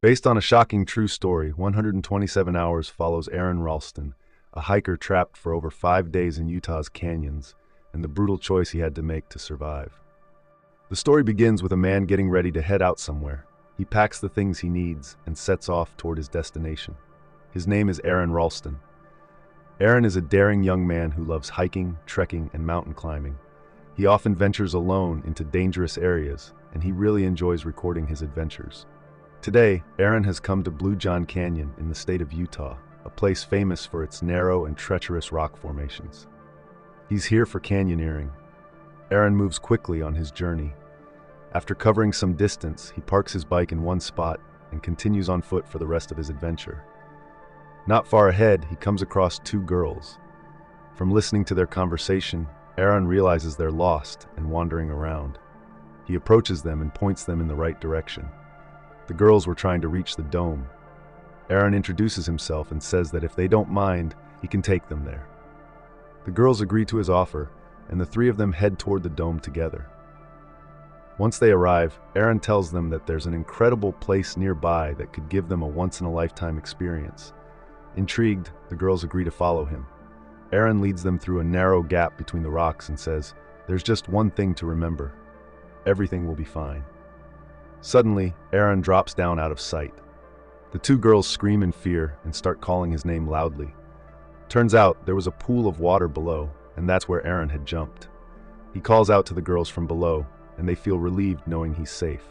Based on a shocking true story, 127 Hours follows Aron Ralston, a hiker trapped for over 5 days in Utah's canyons, and the brutal choice he had to make to survive. The story begins with a man getting ready to head out somewhere. He packs the things he needs and sets off toward his destination. His name is Aron Ralston. Aron is a daring young man who loves hiking, trekking, and mountain climbing. He often ventures alone into dangerous areas, and he really enjoys recording his adventures. Today, Aron has come to Blue John Canyon in the state of Utah, a place famous for its narrow and treacherous rock formations. He's here for canyoneering. Aron moves quickly on his journey. After covering some distance, he parks his bike in one spot and continues on foot for the rest of his adventure. Not far ahead, he comes across two girls. From listening to their conversation, Aron realizes they're lost and wandering around. He approaches them and points them in the right direction. The girls were trying to reach the dome. Aron introduces himself and says that if they don't mind, he can take them there. The girls agree to his offer, and the three of them head toward the dome together. Once they arrive, Aron tells them that there's an incredible place nearby that could give them a once-in-a-lifetime experience. Intrigued, the girls agree to follow him. Aron leads them through a narrow gap between the rocks and says, "There's just one thing to remember. Everything will be fine." Suddenly, Aron drops down out of sight. The two girls scream in fear and start calling his name loudly. Turns out there was a pool of water below, and that's where Aron had jumped. He calls out to the girls from below, and they feel relieved knowing he's safe.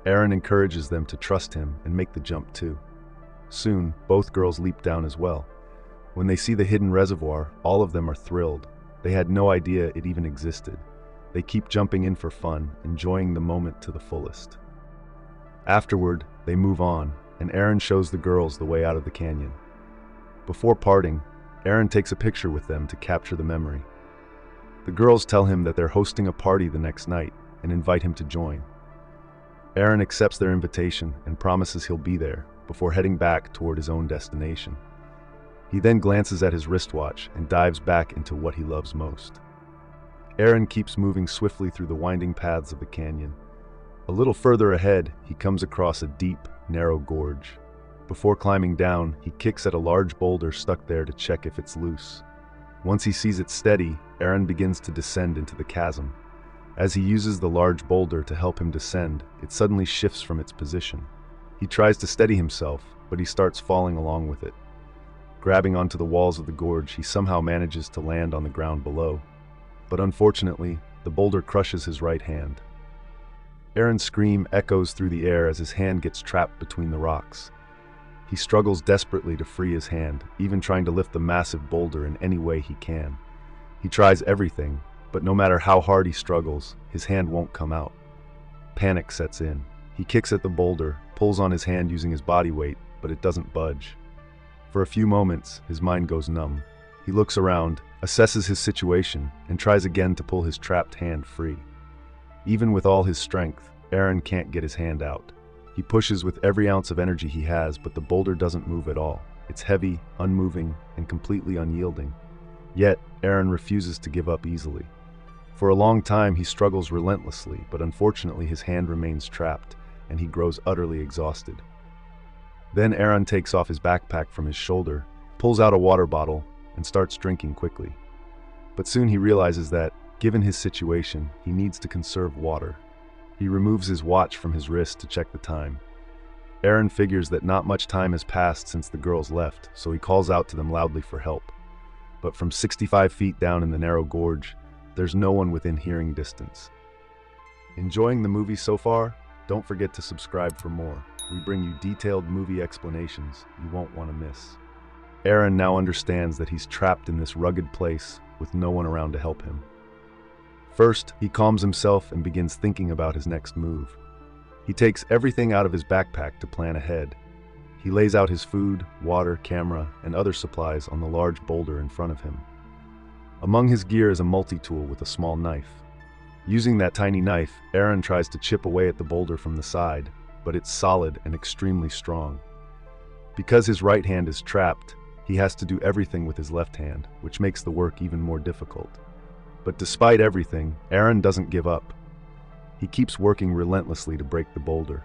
Aron encourages them to trust him and make the jump too. Soon, both girls leap down as well. When they see the hidden reservoir, all of them are thrilled. They had no idea it even existed. They keep jumping in for fun, enjoying the moment to the fullest. Afterward, they move on, and Aron shows the girls the way out of the canyon. Before parting, Aron takes a picture with them to capture the memory. The girls tell him that they're hosting a party the next night and invite him to join. Aron accepts their invitation and promises he'll be there before heading back toward his own destination. He then glances at his wristwatch and dives back into what he loves most. Aron keeps moving swiftly through the winding paths of the canyon. A little further ahead, he comes across a deep, narrow gorge. Before climbing down, he kicks at a large boulder stuck there to check if it's loose. Once he sees it steady, Aron begins to descend into the chasm. As he uses the large boulder to help him descend, it suddenly shifts from its position. He tries to steady himself, but he starts falling along with it. Grabbing onto the walls of the gorge, he somehow manages to land on the ground below. But unfortunately, the boulder crushes his right hand. Aron's scream echoes through the air as his hand gets trapped between the rocks. He struggles desperately to free his hand, even trying to lift the massive boulder in any way he can. He tries everything, but no matter how hard he struggles, his hand won't come out. Panic sets in. He kicks at the boulder, pulls on his hand using his body weight, but it doesn't budge. For a few moments, his mind goes numb. He looks around, assesses his situation, and tries again to pull his trapped hand free. Even with all his strength, Aron can't get his hand out. He pushes with every ounce of energy he has, but the boulder doesn't move at all. It's heavy, unmoving, and completely unyielding. Yet, Aron refuses to give up easily. For a long time, he struggles relentlessly, but unfortunately his hand remains trapped, and he grows utterly exhausted. Then Aron takes off his backpack from his shoulder, pulls out a water bottle, and starts drinking quickly. But soon he realizes that, given his situation, he needs to conserve water. He removes his watch from his wrist to check the time. Aron figures that not much time has passed since the girls left, so he calls out to them loudly for help. But from 65 feet down in the narrow gorge, there's no one within hearing distance. Enjoying the movie so far? Don't forget to subscribe for more. We bring you detailed movie explanations you won't want to miss. Aron now understands that he's trapped in this rugged place with no one around to help him. First, he calms himself and begins thinking about his next move. He takes everything out of his backpack to plan ahead. He lays out his food, water, camera, and other supplies on the large boulder in front of him. Among his gear is a multi-tool with a small knife. Using that tiny knife, Aron tries to chip away at the boulder from the side, but it's solid and extremely strong. Because his right hand is trapped, he has to do everything with his left hand, which makes the work even more difficult. But despite everything, Aron doesn't give up. He keeps working relentlessly to break the boulder.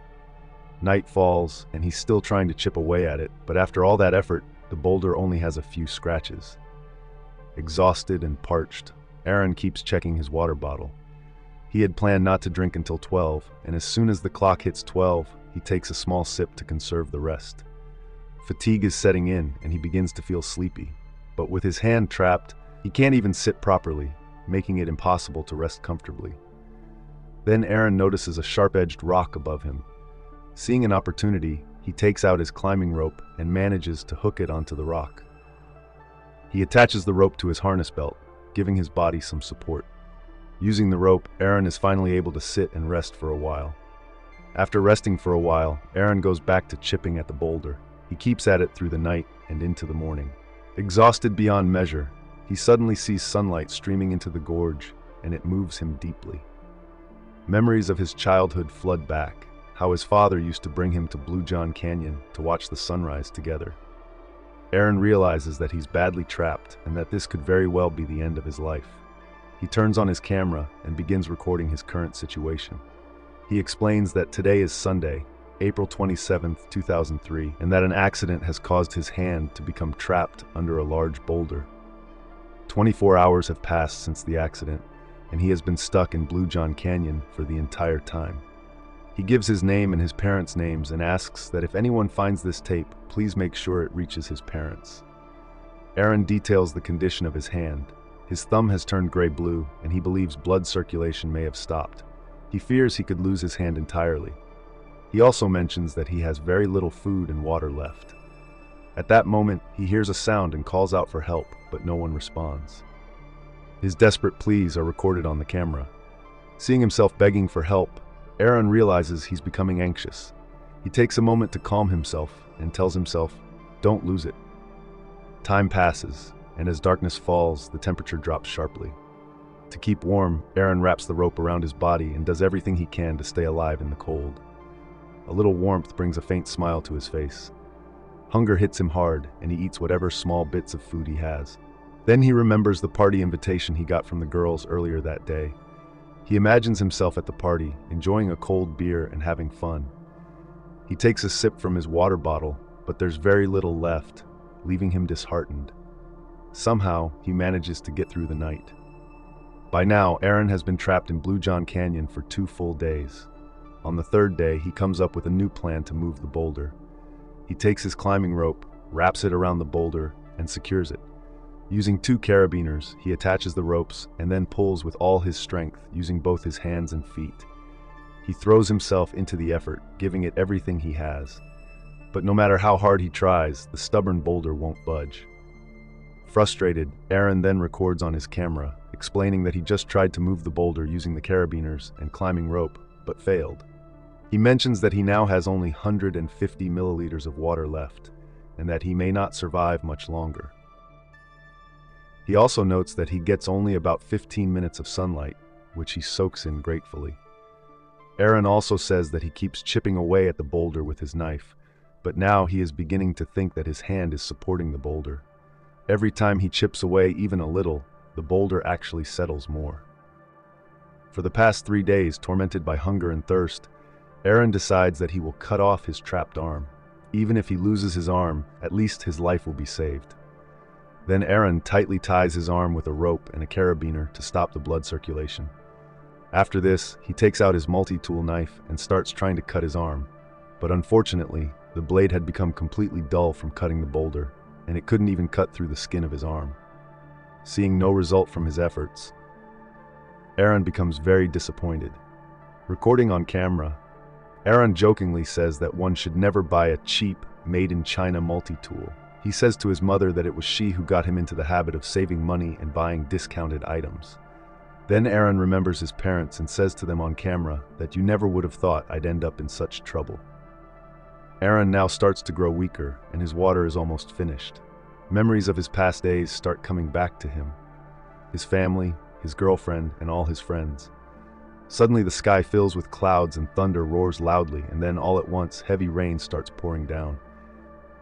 Night falls, and he's still trying to chip away at it, but after all that effort, the boulder only has a few scratches. Exhausted and parched, Aron keeps checking his water bottle. He had planned not to drink until 12, and as soon as the clock hits 12, he takes a small sip to conserve the rest. Fatigue is setting in, and he begins to feel sleepy. But with his hand trapped, he can't even sit properly, making it impossible to rest comfortably. Then Aron notices a sharp-edged rock above him. Seeing an opportunity, he takes out his climbing rope and manages to hook it onto the rock. He attaches the rope to his harness belt, giving his body some support. Using the rope, Aron is finally able to sit and rest for a while. After resting for a while, Aron goes back to chipping at the boulder. He keeps at it through the night and into the morning. Exhausted beyond measure, he suddenly sees sunlight streaming into the gorge, and it moves him deeply. Memories of his childhood flood back, how his father used to bring him to Blue John Canyon to watch the sunrise together. Aron realizes that he's badly trapped and that this could very well be the end of his life. He turns on his camera and begins recording his current situation. He explains that today is Sunday, April 27, 2003, and that an accident has caused his hand to become trapped under a large boulder. 24 hours have passed since the accident, and he has been stuck in Blue John Canyon for the entire time. He gives his name and his parents' names and asks that if anyone finds this tape, please make sure it reaches his parents. Aron details the condition of his hand. His thumb has turned gray-blue, and he believes blood circulation may have stopped. He fears he could lose his hand entirely. He also mentions that he has very little food and water left. At that moment, he hears a sound and calls out for help, but no one responds. His desperate pleas are recorded on the camera. Seeing himself begging for help, Aron realizes he's becoming anxious. He takes a moment to calm himself and tells himself, "Don't lose it." Time passes, and as darkness falls, the temperature drops sharply. To keep warm, Aron wraps the rope around his body and does everything he can to stay alive in the cold. A little warmth brings a faint smile to his face. Hunger hits him hard, and he eats whatever small bits of food he has. Then he remembers the party invitation he got from the girls earlier that day. He imagines himself at the party, enjoying a cold beer and having fun. He takes a sip from his water bottle, but there's very little left, leaving him disheartened. Somehow, he manages to get through the night. By now, Aron has been trapped in Blue John Canyon for 2 full days. On the 3rd day, he comes up with a new plan to move the boulder. He takes his climbing rope, wraps it around the boulder, and secures it. Using 2 carabiners, he attaches the ropes and then pulls with all his strength, using both his hands and feet. He throws himself into the effort, giving it everything he has. But no matter how hard he tries, the stubborn boulder won't budge. Frustrated, Aron then records on his camera, explaining that he just tried to move the boulder using the carabiners and climbing rope, but failed. He mentions that he now has only 150 milliliters of water left, and that he may not survive much longer. He also notes that he gets only about 15 minutes of sunlight, which he soaks in gratefully. Aron also says that he keeps chipping away at the boulder with his knife, but now he is beginning to think that his hand is supporting the boulder. Every time he chips away even a little, the boulder actually settles more. For the past 3 days, tormented by hunger and thirst, Aron decides that he will cut off his trapped arm. Even if he loses his arm, at least his life will be saved. Then Aron tightly ties his arm with a rope and a carabiner to stop the blood circulation. After this, he takes out his multi-tool knife and starts trying to cut his arm. But unfortunately, the blade had become completely dull from cutting the boulder, and it couldn't even cut through the skin of his arm. Seeing no result from his efforts, Aron becomes very disappointed. Recording on camera, Aron jokingly says that one should never buy a cheap, made-in-China multi-tool. He says to his mother that it was she who got him into the habit of saving money and buying discounted items. Then Aron remembers his parents and says to them on camera that you never would have thought I'd end up in such trouble. Aron now starts to grow weaker, and his water is almost finished. Memories of his past days start coming back to him. His family, his girlfriend, and all his friends. Suddenly the sky fills with clouds and thunder roars loudly, and then all at once heavy rain starts pouring down.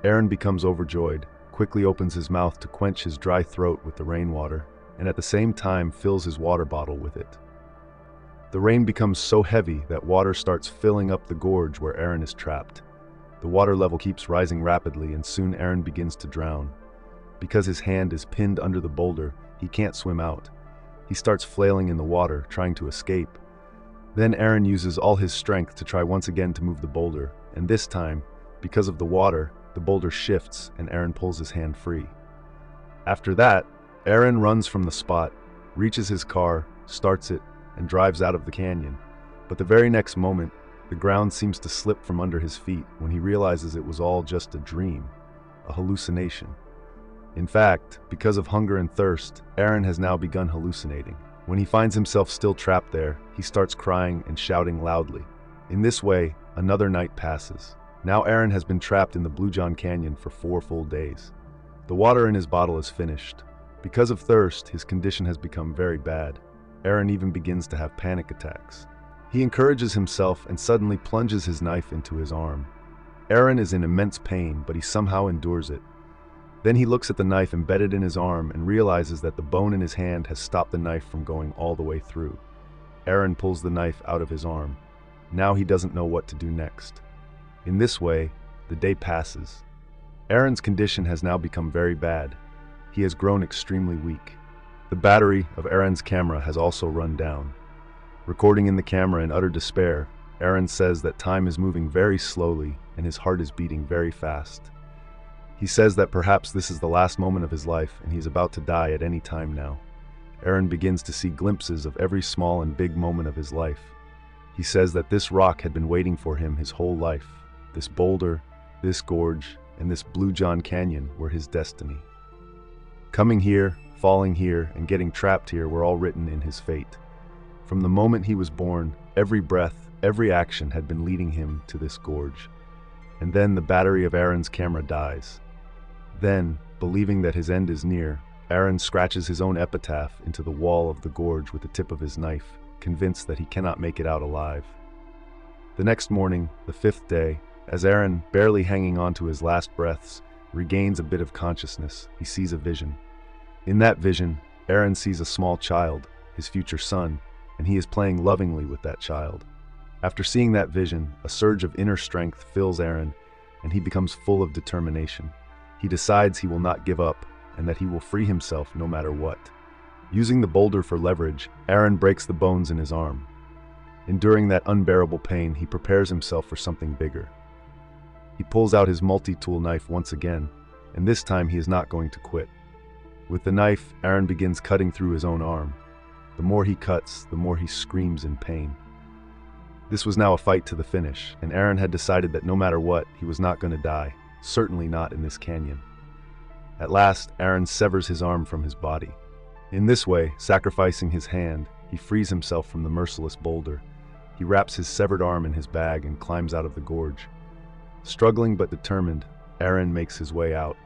Aron becomes overjoyed, quickly opens his mouth to quench his dry throat with the rainwater, and at the same time fills his water bottle with it. The rain becomes so heavy that water starts filling up the gorge where Aron is trapped. The water level keeps rising rapidly, and soon Aron begins to drown. Because his hand is pinned under the boulder, he can't swim out. He starts flailing in the water, trying to escape. Then Aron uses all his strength to try once again to move the boulder, and this time, because of the water, the boulder shifts and Aron pulls his hand free. After that, Aron runs from the spot, reaches his car, starts it, and drives out of the canyon. But the very next moment, the ground seems to slip from under his feet when he realizes it was all just a dream, a hallucination. In fact, because of hunger and thirst, Aron has now begun hallucinating. When he finds himself still trapped there, he starts crying and shouting loudly. In this way, another night passes. Now Aron has been trapped in the Blue John Canyon for 4 full days. The water in his bottle is finished. Because of thirst, his condition has become very bad. Aron even begins to have panic attacks. He encourages himself and suddenly plunges his knife into his arm. Aron is in immense pain, but he somehow endures it. Then he looks at the knife embedded in his arm and realizes that the bone in his hand has stopped the knife from going all the way through. Aron pulls the knife out of his arm. Now he doesn't know what to do next. In this way, the day passes. Aron's condition has now become very bad. He has grown extremely weak. The battery of Aron's camera has also run down. Recording in the camera in utter despair, Aron says that time is moving very slowly and his heart is beating very fast. He says that perhaps this is the last moment of his life and he's about to die at any time now. Aron begins to see glimpses of every small and big moment of his life. He says that this rock had been waiting for him his whole life. This boulder, this gorge, and this Blue John Canyon were his destiny. Coming here, falling here, and getting trapped here were all written in his fate. From the moment he was born, every breath, every action had been leading him to this gorge. And then the battery of Aron's camera dies. Then, believing that his end is near, Aron scratches his own epitaph into the wall of the gorge with the tip of his knife, convinced that he cannot make it out alive. The next morning, the 5th day, as Aron, barely hanging on to his last breaths, regains a bit of consciousness, he sees a vision. In that vision, Aron sees a small child, his future son, and he is playing lovingly with that child. After seeing that vision, a surge of inner strength fills Aron, and he becomes full of determination. He decides he will not give up, and that he will free himself no matter what. Using the boulder for leverage, Aron breaks the bones in his arm. Enduring that unbearable pain, he prepares himself for something bigger. He pulls out his multi-tool knife once again, and this time he is not going to quit. With the knife, Aron begins cutting through his own arm. The more he cuts, the more he screams in pain. This was now a fight to the finish, and Aron had decided that no matter what, he was not going to die, certainly not in this canyon. At last, Aron severs his arm from his body. In this way, sacrificing his hand, he frees himself from the merciless boulder. He wraps his severed arm in his bag and climbs out of the gorge. Struggling but determined, Aron makes his way out.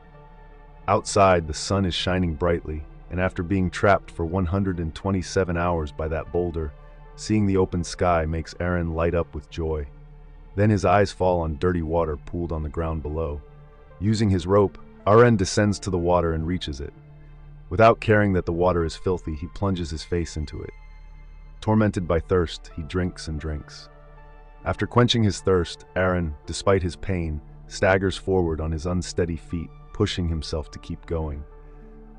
Outside, the sun is shining brightly, and after being trapped for 127 hours by that boulder, seeing the open sky makes Aron light up with joy. Then his eyes fall on dirty water pooled on the ground below. Using his rope, Aron descends to the water and reaches it. Without caring that the water is filthy, he plunges his face into it. Tormented by thirst, he drinks and drinks. After quenching his thirst, Aron, despite his pain, staggers forward on his unsteady feet, pushing himself to keep going.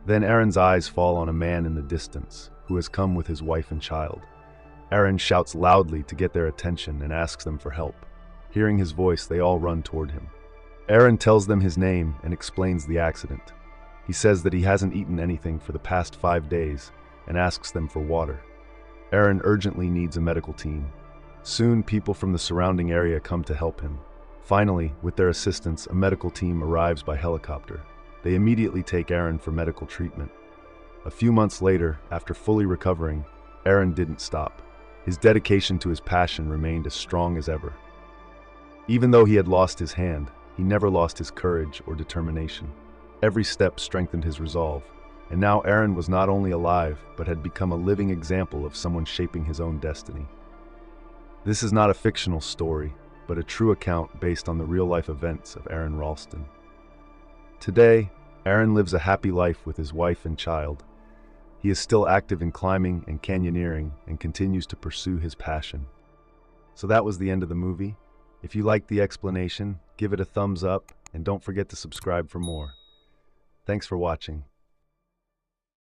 Then Aron's eyes fall on a man in the distance, who has come with his wife and child. Aron shouts loudly to get their attention and asks them for help. Hearing his voice, they all run toward him. Aron tells them his name and explains the accident. He says that he hasn't eaten anything for the past 5 days and asks them for water. Aron urgently needs a medical team. Soon, people from the surrounding area come to help him. Finally, with their assistance, a medical team arrives by helicopter. They immediately take Aron for medical treatment. A few months later, after fully recovering, Aron didn't stop. His dedication to his passion remained as strong as ever. Even though he had lost his hand, he never lost his courage or determination. Every step strengthened his resolve, and now Aron was not only alive, but had become a living example of someone shaping his own destiny. This is not a fictional story, but a true account based on the real-life events of Aron Ralston. Today, Aron lives a happy life with his wife and child. He is still active in climbing and canyoneering and continues to pursue his passion. So that was the end of the movie. If you liked the explanation, give it a thumbs up and don't forget to subscribe for more. Thanks for watching.